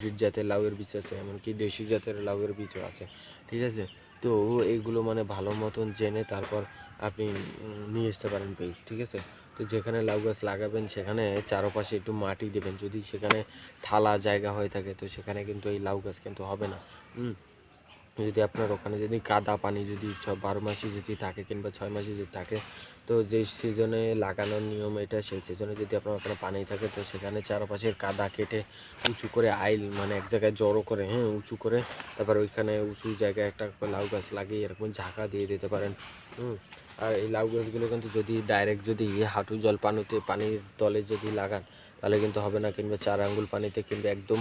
Hybrid জাতের লাউয়ের বীজ আছে, এমনকি দেশি জাতের লাউয়ের বীজও আছে, ঠিক আছে? তো এইগুলো মানে ভালো মতন জেনে তারপর আপনি নিয়ে আসতে পারেন বীজ, ঠিক আছে? তো যেখানে লাউ গাছ লাগাবেন সেখানে চারপাশে একটু মাটি দেবেন। যদি সেখানে ঢালা জায়গা হয়ে থাকে তো সেখানে কিন্তু এই লাউ গাছ কিন্তু হবে না। যদি আপনার ওখানে যদি কাদা পানি যদি 12 মাসই যদি থাকে কিংবা 6 মাসই যদি থাকে, তো যে সিজনে লাগানোর নিয়ম এটা, সেই সিজনে যদি আপনার ওখানে পানি থাকে তো সেখানে চারপাশের কাদা কেটে উঁচু করে আইল মানে এক জায়গায় জড়ো করে, উঁচু করে তারপর ওইখানে উঁচু জায়গায় একটা লাউ গাছ লাগিয়ে এরকম ঝাঁকা দিয়ে দিতে পারেন। আর এই লাউ গাছগুলো কিন্তু যদি ডাইরেক্ট যদি হাঁটু জল পানির তলে যদি লাগান তাহলে কিন্তু হবে না, কিংবা 4 আঙ্গুল পানিতে কিংবা একদম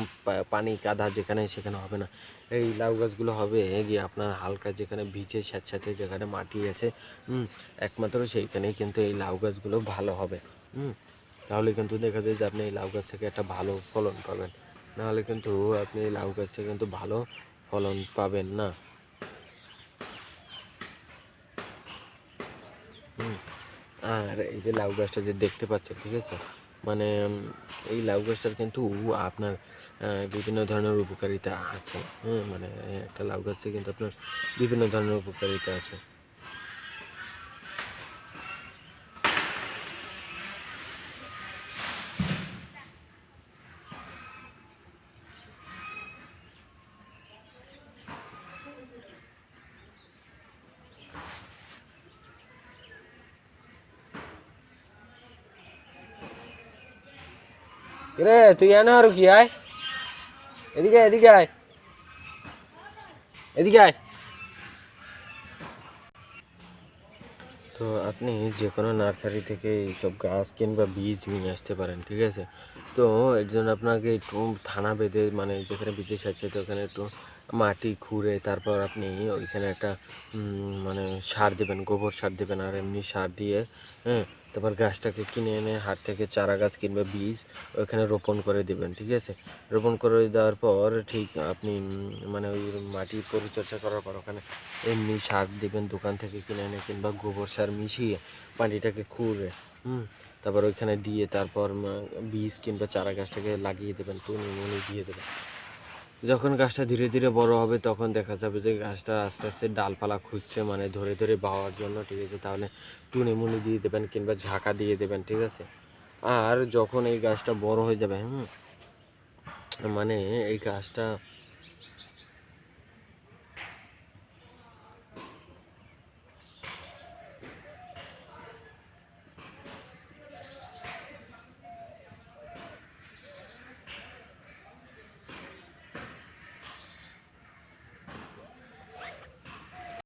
পানি কাদা যেখানে সেখানে হবে না। এই লাউ গাছগুলো হবে গিয়ে আপনার হালকা যেখানে ভিজে স্যাঁতস্যাঁতে যেখানে মাটি আছে, একমাত্র সেইখানেই কিন্তু এই লাউ গাছগুলো ভালো হবে। তাহলে কিন্তু দেখা যায় যে আপনি এই লাউ গাছ থেকে একটা ভালো ফলন পাবেন, নাহলে কিন্তু আপনি এই লাউ গাছ থেকে কিন্তু ভালো ফলন পাবেন না। আর এই যে লাউ গাছটা যে দেখতে পাচ্ছেন, ঠিক আছে, মানে এই লাউ গাছটার কিন্তু আপনার বিভিন্ন ধরনের উপকারিতা আছে। মানে একটা লাউ গাছ থেকে কিন্তু আপনার বিভিন্ন ধরনের উপকারিতা আছে। রে তুই এনে আর কি আয়, এদিকে এদিকে আয়, এদিকে আয়। তো আপনি যে কোনো নার্সারি থেকে এইসব গাছ কিংবা বীজ নিয়ে আসতে পারেন, ঠিক আছে? তো এর জন্য আপনাকে একটু থানা বেঁধে মানে যেখানে বীজের সাথে ওখানে একটু মাটি খুঁড়ে তারপর আপনি ওইখানে একটা মানে সার দেবেন, গোবর সার দেবেন আর এমনি সার দিয়ে, তারপর গাছটাকে কিনে এনে হাট থেকে চারা গাছ কিংবা বীজ ওইখানে রোপণ করে দেবেন, ঠিক আছে? রোপণ করে দেওয়ার পর ঠিক আপনি মানে ওই মাটি পরিচর্যা করার পর ওখানে এমনি সার দেবেন দোকান থেকে কিনে এনে কিংবা গোবর সার মিশিয়ে মাটিটাকে খুঁড়ে, তারপর ওইখানে দিয়ে তারপর বীজ কিংবা চারা গাছটাকে লাগিয়ে দেবেন, টুনি দিয়ে দেবেন। যখন গাছটা ধীরে ধীরে বড় হবে তখন দেখা যাবে যে গাছটা আস্তে আস্তে ডালপালা খুঁজছে মানে ধরে ধরে বাওয়ার জন্য, ঠিক আছে? তাহলে টুনি দিয়ে দেবেন কিংবা ঝাঁকা দিয়ে দেবেন, ঠিক আছে? আর যখন এই গাছটা বড় হয়ে যাবে, মানে এই গাছটা